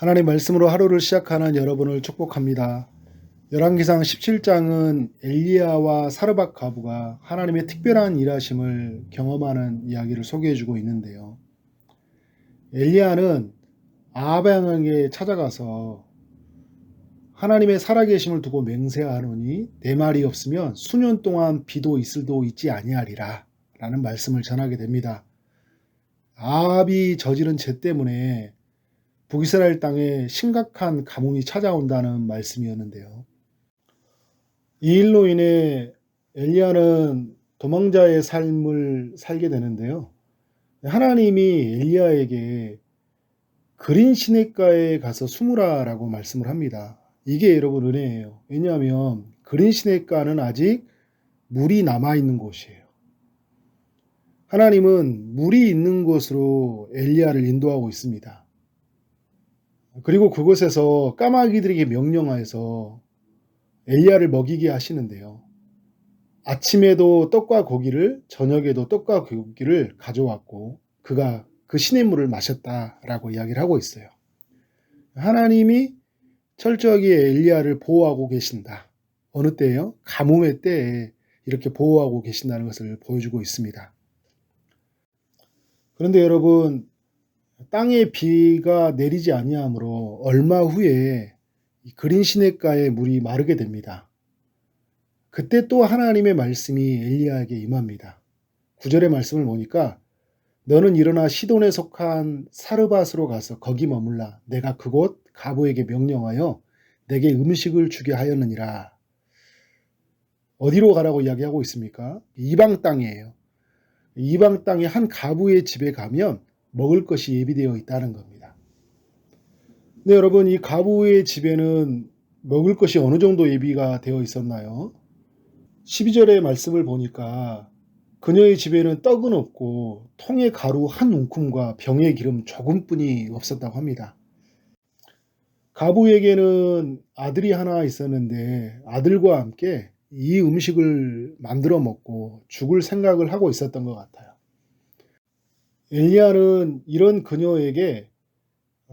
하나님 말씀으로 하루를 시작하는 여러분을 축복합니다. 열왕기상 17장은 엘리야와 사르밧 과부가 하나님의 특별한 일하심을 경험하는 이야기를 소개해주고 있는데요. 엘리야는 아합 왕에게 찾아가서 하나님의 살아계심을 두고 맹세하노니 내 말이 없으면 수년 동안 비도 이슬도 있지 아니하리라 라는 말씀을 전하게 됩니다. 아합이 저지른 죄 때문에 북이스라엘 땅에 심각한 가뭄이 찾아온다는 말씀이었는데요. 이 일로 인해 엘리야는 도망자의 삶을 살게 되는데요. 하나님이 엘리야에게 그린 시냇가에 가서 숨으라 라고 말씀을 합니다. 이게 여러분 은혜예요. 왜냐하면 그린 시냇가는 아직 물이 남아있는 곳이에요. 하나님은 물이 있는 곳으로 엘리야를 인도하고 있습니다. 그리고 그곳에서 까마귀들에게 명령하여서 엘리야를 먹이게 하시는데요. 아침에도 떡과 고기를, 저녁에도 떡과 고기를 가져왔고 그가 그 시냇물을 마셨다라고 이야기를 하고 있어요. 하나님이 철저하게 엘리야를 보호하고 계신다. 어느 때예요? 가뭄의 때에 이렇게 보호하고 계신다는 것을 보여주고 있습니다. 그런데 여러분, 땅에 비가 내리지 아니하므로 얼마 후에 그린 시냇가의 물이 마르게 됩니다. 그때 또 하나님의 말씀이 엘리야에게 임합니다. 9절의 말씀을 보니까 너는 일어나 시돈에 속한 사르밧으로 가서 거기 머물라. 내가 그곳 가부에게 명령하여 내게 음식을 주게 하였느니라. 어디로 가라고 이야기하고 있습니까? 이방 땅이에요. 이방 땅의 한 가부의 집에 가면 먹을 것이 예비되어 있다는 겁니다. 근데 여러분, 이 가부의 집에는 먹을 것이 어느 정도 예비가 되어 있었나요? 12절의 말씀을 보니까 그녀의 집에는 떡은 없고 통에 가루 한 움큼과 병에 기름 조금뿐이 없었다고 합니다. 가부에게는 아들이 하나 있었는데 아들과 함께 이 음식을 만들어 먹고 죽을 생각을 하고 있었던 것 같아요. 엘리야는 이런 그녀에게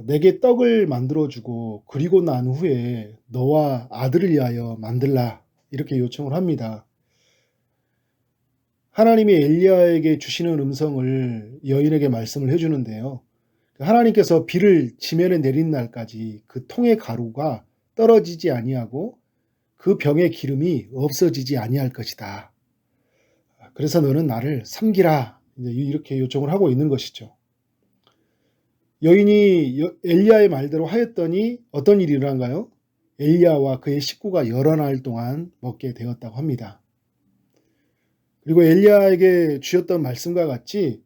내게 떡을 만들어주고 그리고 난 후에 너와 아들을 위하여 만들라 이렇게 요청을 합니다. 하나님이 엘리야에게 주시는 음성을 여인에게 말씀을 해주는데요. 하나님께서 비를 지면에 내린 날까지 그 통의 가루가 떨어지지 아니하고 그 병의 기름이 없어지지 아니할 것이다. 그래서 너는 나를 섬기라 이렇게 요청을 하고 있는 것이죠. 여인이 엘리야의 말대로 하였더니 어떤 일이 일어난가요? 엘리야와 그의 식구가 여러 날 동안 먹게 되었다고 합니다. 그리고 엘리야에게 주셨던 말씀과 같이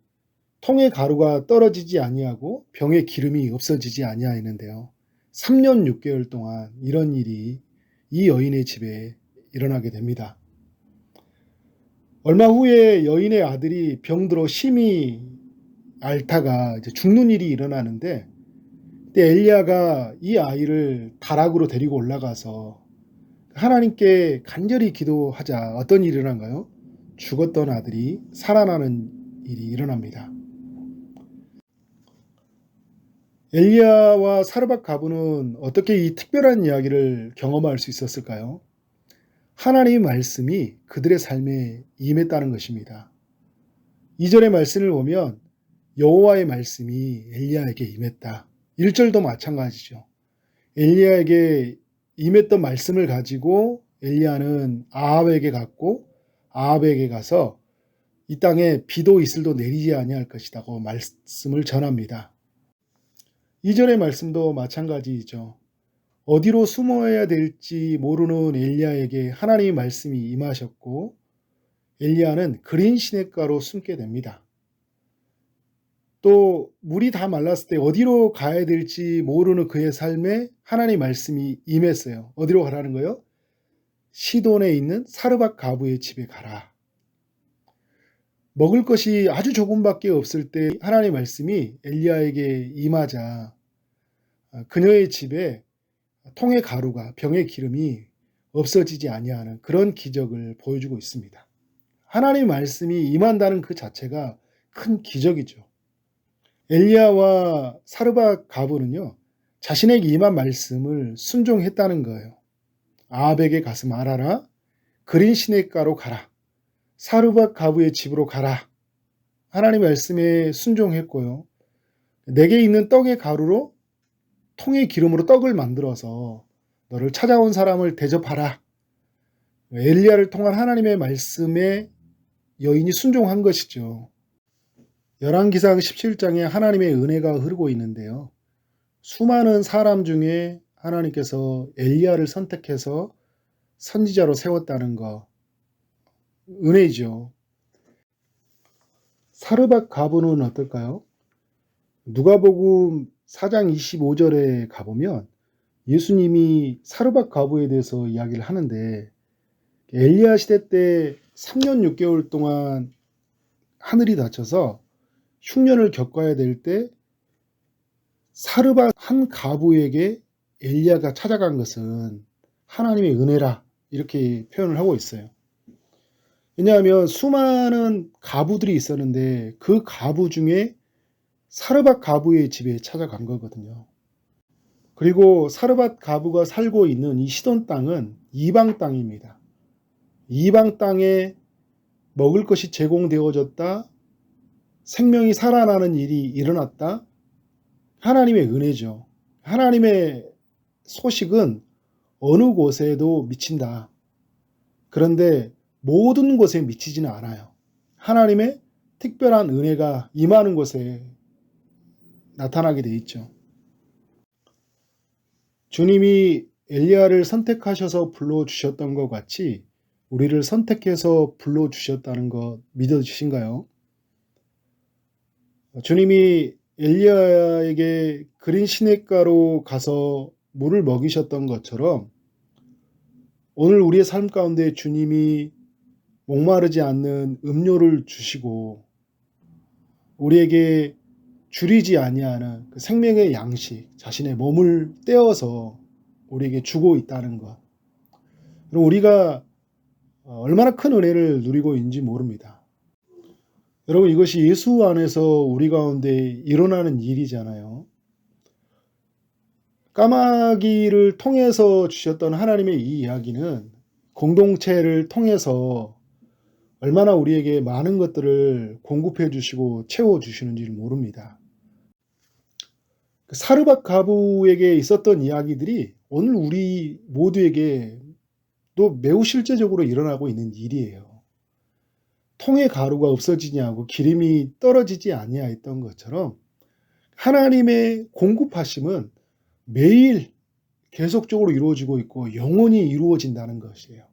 통의 가루가 떨어지지 아니하고 병의 기름이 없어지지 아니하였는데요. 3년 6개월 동안 이런 일이 이 여인의 집에 일어나게 됩니다. 얼마 후에 여인의 아들이 병들어 심히 앓다가 이제 죽는 일이 일어나는데 그때 엘리야가 이 아이를 다락으로 데리고 올라가서 하나님께 간절히 기도하자. 어떤 일이 일어난가요? 죽었던 아들이 살아나는 일이 일어납니다. 엘리야와 사르밧 과부는 어떻게 이 특별한 이야기를 경험할 수 있었을까요? 하나님의 말씀이 그들의 삶에 임했다는 것입니다. 2절의 말씀을 보면 여호와의 말씀이 엘리야에게 임했다. 1절도 마찬가지죠. 엘리야에게 임했던 말씀을 가지고 엘리야는 아합에게 갔고 아합에게 가서 이 땅에 비도 이슬도 내리지 아니할 것이라고 말씀을 전합니다. 2절의 말씀도 마찬가지이죠. 어디로 숨어야 될지 모르는 엘리야에게 하나님의 말씀이 임하셨고 엘리야는 그린 시냇가로 숨게 됩니다. 또 물이 다 말랐을 때 어디로 가야 될지 모르는 그의 삶에 하나님의 말씀이 임했어요. 어디로 가라는 거예요? 시돈에 있는 사르밧 과부의 집에 가라. 먹을 것이 아주 조금밖에 없을 때 하나님의 말씀이 엘리야에게 임하자 그녀의 집에 통의 가루가 병의 기름이 없어지지 아니하는 그런 기적을 보여주고 있습니다. 하나님의 말씀이 임한다는 그 자체가 큰 기적이죠. 엘리야와 사르밧 과부는요, 자신에게 임한 말씀을 순종했다는 거예요. 아합에게 가서 말하라. 그린 시냇가로 가라. 사르밧 가부의 집으로 가라. 하나님 말씀에 순종했고요. 내게 있는 떡의 가루로 통의 기름으로 떡을 만들어서 너를 찾아온 사람을 대접하라. 엘리야를 통한 하나님의 말씀에 여인이 순종한 것이죠. 열왕기상 17장에 하나님의 은혜가 흐르고 있는데요. 수많은 사람 중에 하나님께서 엘리야를 선택해서 선지자로 세웠다는 것, 은혜이죠. 사르밧 가부는 어떨까요? 누가복음 4장 25절에 가보면 예수님이 사르밧 가부에 대해서 이야기를 하는데, 엘리야 시대 때 3년 6개월 동안 하늘이 닫혀서 흉년을 겪어야 될 때 사르밧 한 가부에게 엘리야가 찾아간 것은 하나님의 은혜라, 이렇게 표현을 하고 있어요. 왜냐하면 수많은 가부들이 있었는데 그 가부 중에 사르밧 가부의 집에 찾아간 거거든요. 그리고 사르밧 가부가 살고 있는 이 시돈 땅은 이방 땅입니다. 이방 땅에 먹을 것이 제공되어졌다, 생명이 살아나는 일이 일어났다, 하나님의 은혜죠. 하나님의 소식은 어느 곳에도 미친다. 그런데 모든 곳에 미치지는 않아요. 하나님의 특별한 은혜가 임하는 곳에 나타나게 돼 있죠. 주님이 엘리야를 선택하셔서 불러주셨던 것 같이 우리를 선택해서 불러주셨다는 것 믿어지신가요? 주님이 엘리야에게 그린 시냇가로 가서 물을 먹이셨던 것처럼 오늘 우리의 삶 가운데 주님이 목마르지 않는 음료를 주시고 우리에게 줄이지 아니하는 그 생명의 양식, 자신의 몸을 떼어서 우리에게 주고 있다는 것. 그럼 우리가 얼마나 큰 은혜를 누리고 있는지 모릅니다. 여러분, 이것이 예수 안에서 우리 가운데 일어나는 일이잖아요. 까마귀를 통해서 주셨던 하나님의 이 이야기는 공동체를 통해서 얼마나 우리에게 많은 것들을 공급해 주시고 채워 주시는지를 모릅니다. 사르밧 가부에게 있었던 이야기들이 오늘 우리 모두에게 또 매우 실제적으로 일어나고 있는 일이에요. 통의 가루가 없어지지 않고 기름이 떨어지지 아니하였던 것처럼 하나님의 공급하심은 매일 계속적으로 이루어지고 있고 영원히 이루어진다는 것이에요.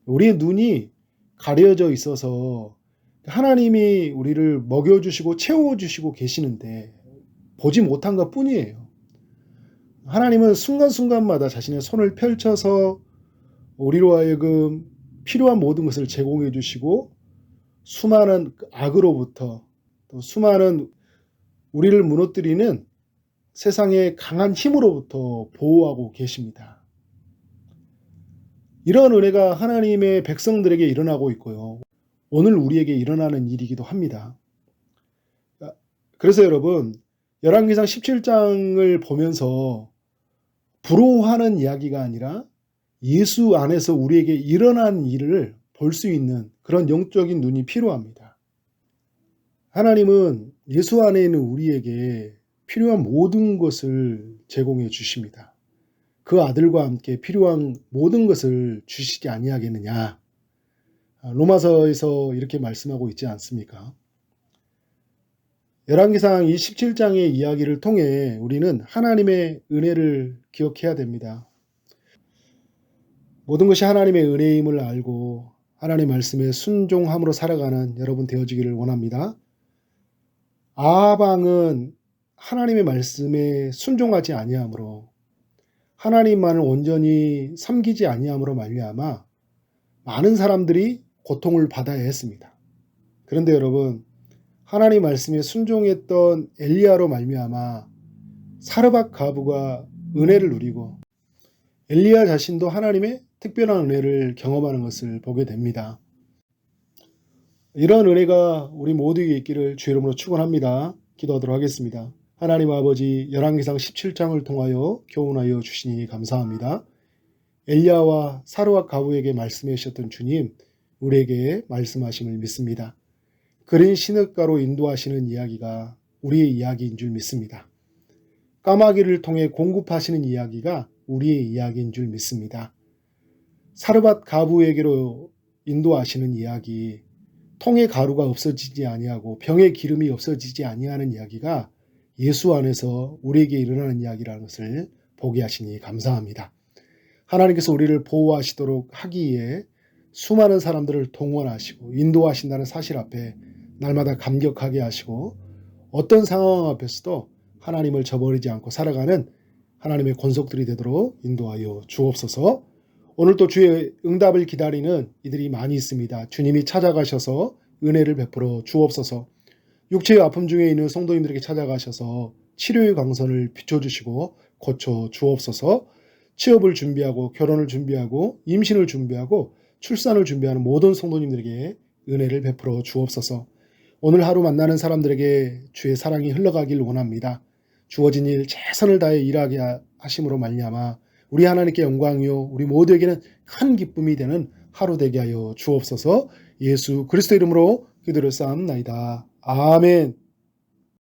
우리의 눈이 가려져 있어서 하나님이 우리를 먹여주시고 채워주시고 계시는데 보지 못한 것 뿐이에요. 하나님은 순간순간마다 자신의 손을 펼쳐서 우리로 하여금 필요한 모든 것을 제공해 주시고 수많은 악으로부터 또 수많은 우리를 무너뜨리는 세상의 강한 힘으로부터 보호하고 계십니다. 이런 은혜가 하나님의 백성들에게 일어나고 있고요. 오늘 우리에게 일어나는 일이기도 합니다. 그래서 여러분, 열왕기상 17장을 보면서 부러워하는 이야기가 아니라 예수 안에서 우리에게 일어난 일을 볼 수 있는 그런 영적인 눈이 필요합니다. 하나님은 예수 안에 있는 우리에게 필요한 모든 것을 제공해 주십니다. 그 아들과 함께 필요한 모든 것을 주시지 아니하겠느냐. 로마서에서 이렇게 말씀하고 있지 않습니까? 열왕기상 27장의 이야기를 통해 우리는 하나님의 은혜를 기억해야 됩니다. 모든 것이 하나님의 은혜임을 알고 하나님 말씀에 순종함으로 살아가는 여러분 되어지기를 원합니다. 아합 왕은 하나님의 말씀에 순종하지 아니하므로 하나님만을 온전히 섬기지 아니함으로 말미암아 많은 사람들이 고통을 받아야 했습니다. 그런데 여러분, 하나님 말씀에 순종했던 엘리야로 말미암아 사르밧 가부가 은혜를 누리고 엘리야 자신도 하나님의 특별한 은혜를 경험하는 것을 보게 됩니다. 이런 은혜가 우리 모두에게 있기를 주의 이름으로 축원합니다. 기도하도록 하겠습니다. 하나님 아버지 열왕기상 17장을 통하여 교훈하여 주시니 감사합니다. 엘리야와 사르밧 가부에게 말씀해 주셨던 주님, 우리에게 말씀하심을 믿습니다. 그린 시냇가로 인도하시는 이야기가 우리의 이야기인 줄 믿습니다. 까마귀를 통해 공급하시는 이야기가 우리의 이야기인 줄 믿습니다. 사르밧 가부에게로 인도하시는 이야기, 통의 가루가 없어지지 아니하고 병의 기름이 없어지지 아니하는 이야기가 예수 안에서 우리에게 일어나는 이야기라는 것을 보게 하시니 감사합니다. 하나님께서 우리를 보호하시도록 하기 위해 수많은 사람들을 동원하시고 인도하신다는 사실 앞에 날마다 감격하게 하시고 어떤 상황 앞에서도 하나님을 저버리지 않고 살아가는 하나님의 권속들이 되도록 인도하여 주옵소서. 오늘도 주의 응답을 기다리는 이들이 많이 있습니다. 주님이 찾아가셔서 은혜를 베풀어 주옵소서. 육체의 아픔 중에 있는 성도님들에게 찾아가셔서 치료의 광선을 비춰주시고 고쳐 주옵소서. 취업을 준비하고 결혼을 준비하고 임신을 준비하고 출산을 준비하는 모든 성도님들에게 은혜를 베풀어 주옵소서. 오늘 하루 만나는 사람들에게 주의 사랑이 흘러가길 원합니다. 주어진 일 최선을 다해 일하게 하심으로 말미암아 우리 하나님께 영광이요 우리 모두에게는 큰 기쁨이 되는 하루 되게 하여 주옵소서. 예수 그리스도 이름으로 기도를 쌓옵나이다. 아멘.